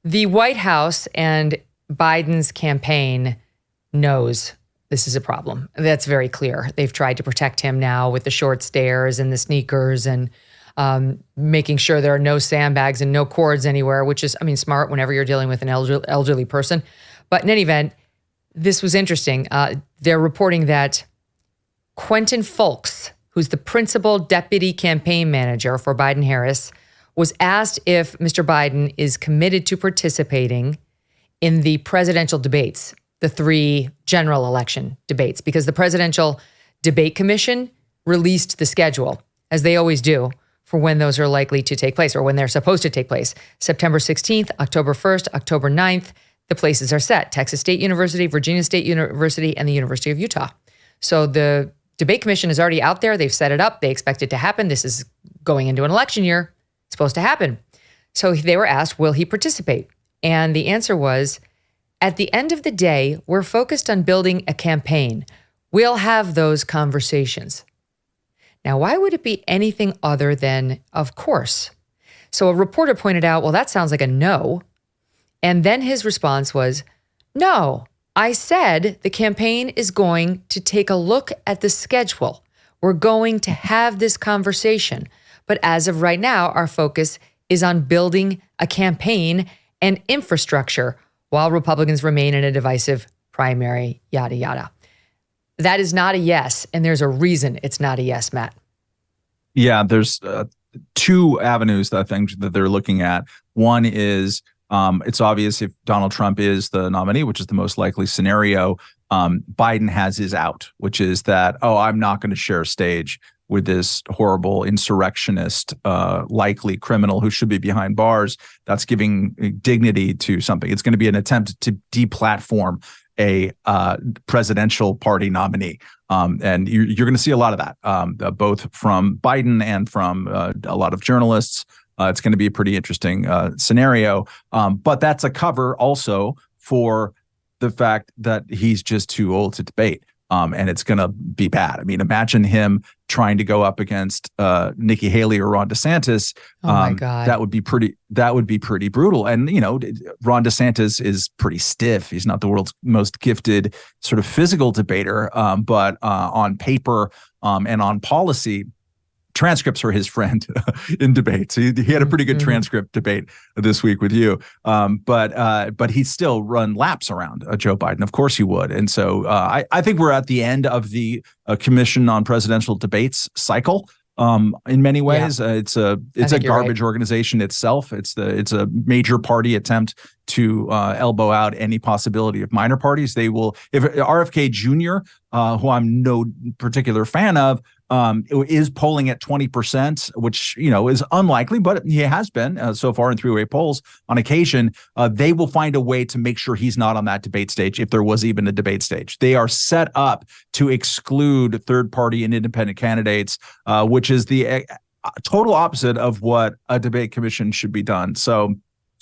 The White House and Biden's campaign knows this is a problem. That's very clear. They've tried to protect him now with the short stairs and the sneakers and making sure there are no sandbags and no cords anywhere, which is, smart whenever you're dealing with an elderly person. But in any event, this was interesting. They're reporting that Quentin Fulks, who's the principal deputy campaign manager for Biden-Harris, was asked if Mr. Biden is committed to participating in the presidential debates, the 3 general election debates, because the Presidential Debate Commission released the schedule, as they always do, for when those are likely to take place or when they're supposed to take place. September 16th, October 1st, October 9th, the places are set. Texas State University, Virginia State University, and the University of Utah. So the Debate Commission is already out there. They've set it up. They expect it to happen. This is going into an election year. It's supposed to happen. So they were asked, will he participate? And the answer was, at the end of the day, we're focused on building a campaign. We'll have those conversations. Now, why would it be anything other than, of course? So a reporter pointed out, well, that sounds like a no. And then his response was, no, I said the campaign is going to take a look at the schedule. We're going to have this conversation. But as of right now, our focus is on building a campaign and infrastructure while Republicans remain in a divisive primary, yada, yada. That is not a yes. And there's a reason it's not a yes, Matt. Yeah, there's 2 avenues that I think that they're looking at. One is it's obvious if Donald Trump is the nominee, which is the most likely scenario, Biden has his out, which is that, I'm not going to share a stage with this horrible insurrectionist, likely criminal who should be behind bars. That's giving dignity to something. It's going to be an attempt to deplatform a presidential party nominee. And you're going to see a lot of that, both from Biden and from a lot of journalists. It's going to be a pretty interesting scenario. But that's a cover also for the fact that he's just too old to debate. And it's going to be bad. Imagine him trying to go up against Nikki Haley or Ron DeSantis. Oh my God. That would be pretty brutal. And, Ron DeSantis is pretty stiff. He's not the world's most gifted sort of physical debater, but on paper and on policy, transcripts are his friend in debates. He had a pretty good transcript debate this week with you. But he'd still run laps around Joe Biden. Of course he would. And so I think we're at the end of the Commission on Presidential Debates cycle. In many ways, it's a garbage organization itself. It's a major party attempt to elbow out any possibility of minor parties. They will, if RFK Jr., who I'm no particular fan of, is polling at 20%, which is unlikely, but he has been so far in three-way polls on occasion. They will find a way to make sure he's not on that debate stage, if there was even a debate stage. They are set up to exclude third-party and independent candidates, which is the total opposite of what a debate commission should be done. So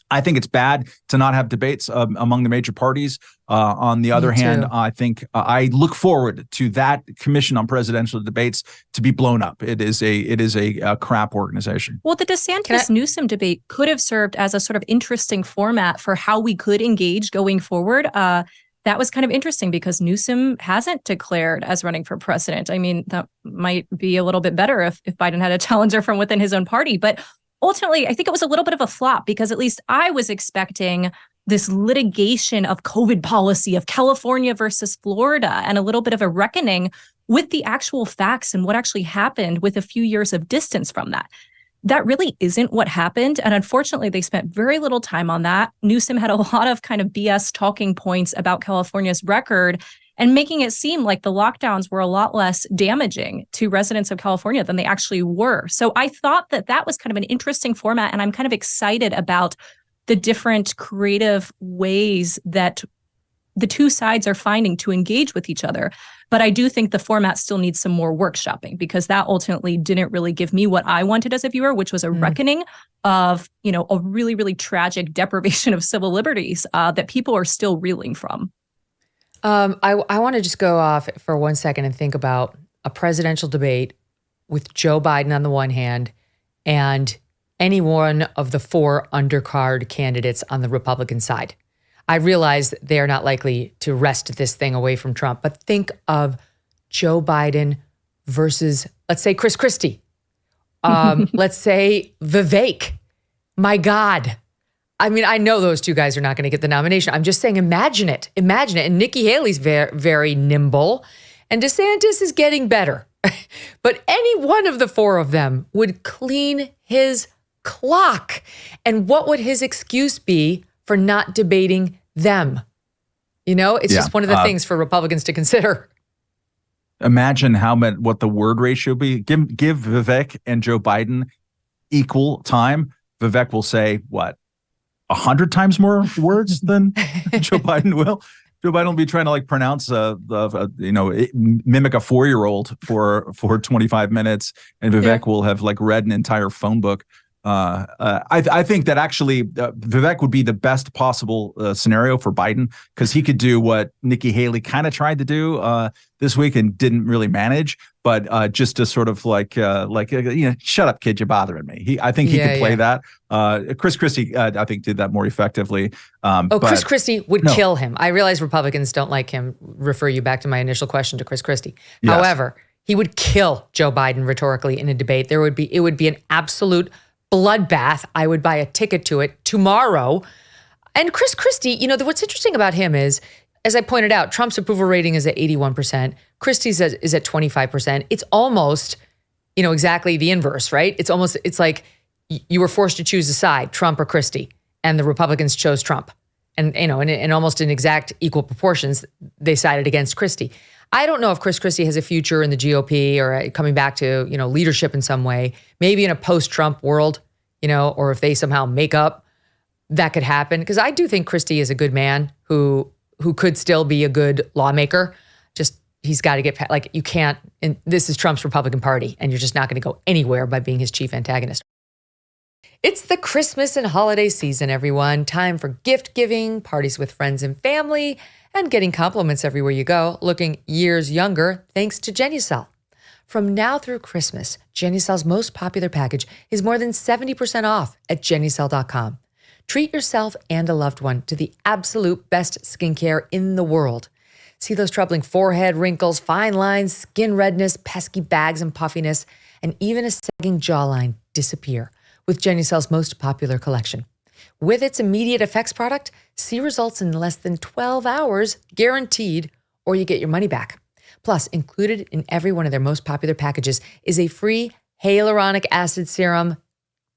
I think it's bad to not have debates among the major parties. On the other hand, I think I look forward to that Commission on Presidential Debates to be blown up. It is a crap organization. Well, the DeSantis-Newsom debate could have served as a sort of interesting format for how we could engage going forward. That was kind of interesting because Newsom hasn't declared as running for president. That might be a little bit better if Biden had a challenger from within his own party. But ultimately, I think it was a little bit of a flop because at least I was expecting this litigation of COVID policy of California versus Florida and a little bit of a reckoning with the actual facts and what actually happened with a few years of distance from that. That really isn't what happened. And unfortunately, they spent very little time on that. Newsom had a lot of kind of BS talking points about California's record and making it seem like the lockdowns were a lot less damaging to residents of California than they actually were. So I thought that was kind of an interesting format, and I'm kind of excited about the different creative ways that the two sides are finding to engage with each other. But I do think the format still needs some more workshopping because that ultimately didn't really give me what I wanted as a viewer, which was a reckoning of, a really, really tragic deprivation of civil liberties that people are still reeling from. I want to just go off for 1 second and think about a presidential debate with Joe Biden on the one hand and any one of the 4 undercard candidates on the Republican side. I realize they're not likely to wrest this thing away from Trump, but think of Joe Biden versus, let's say, Christie. Let's say Vivek. My God. I mean, I know those 2 guys are not going to get the nomination. I'm just saying, imagine it. Imagine it. And Nikki Haley's very, very nimble, and DeSantis is getting better. But any one of the 4 of them would clean his clock. And what would his excuse be for not debating them? It's just one of the things for Republicans to consider. Imagine what the word ratio be. Give Vivek and Joe Biden equal time. Vivek will say, 100 times more words than Joe Biden will. Joe Biden will be trying to pronounce mimic a 4-year-old for 25 minutes, and Vivek will have read an entire phone book. I think that actually Vivek would be the best possible scenario for Biden, because he could do what Nikki Haley kind of tried to do this week and didn't really manage, but just to sort of shut up, kid, you're bothering me. I think he could play that. Christie, I think, did that more effectively. Chris Christie would kill him. I realize Republicans don't like him. Refer you back to my initial question to Chris Christie. Yes. However, he would kill Joe Biden rhetorically in a debate. It would be an absolute bloodbath. I would buy a ticket to it tomorrow. And Chris Christie, what's interesting about him is, as I pointed out, Trump's approval rating is at 81%. Christie's is at 25%. It's almost, exactly the inverse, right? It's like you were forced to choose a side, Trump or Christie, and the Republicans chose Trump. And, in almost in exact equal proportions, they sided against Christie. I don't know if Chris Christie has a future in the GOP or coming back to, leadership in some way, maybe in a post-Trump world, or if they somehow make up, that could happen. Because I do think Christie is a good man who could still be a good lawmaker. Just, he's got to get, you can't, and this is Trump's Republican Party, and you're just not going to go anywhere by being his chief antagonist. It's the Christmas and holiday season, everyone. Time for gift giving, parties with friends and family, and getting compliments everywhere you go, looking years younger thanks to Genucel. From now through Christmas, Genucel's most popular package is more than 70% off at Genucel.com. Treat yourself and a loved one to the absolute best skincare in the world. See those troubling forehead wrinkles, fine lines, skin redness, pesky bags and puffiness, and even a sagging jawline disappear with Genucel's most popular collection. With its immediate effects product, see results in less than 12 hours, guaranteed, or you get your money back. Plus, included in every one of their most popular packages is a free hyaluronic acid serum.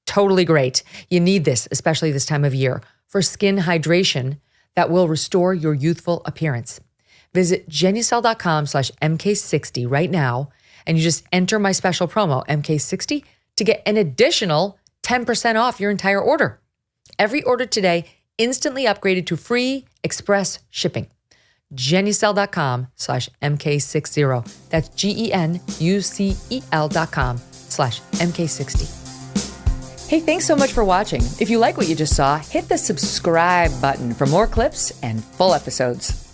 Totally great. You need this, especially this time of year, for skin hydration that will restore your youthful appearance. Visit Genucel.com/MK60 right now, and you just enter my special promo, MK60, to get an additional 10% off your entire order. Every order today instantly upgraded to free express shipping. Genucel.com/MK60. That's GENUCEL.com/MK60. Hey, thanks so much for watching. If you like what you just saw, hit the subscribe button for more clips and full episodes.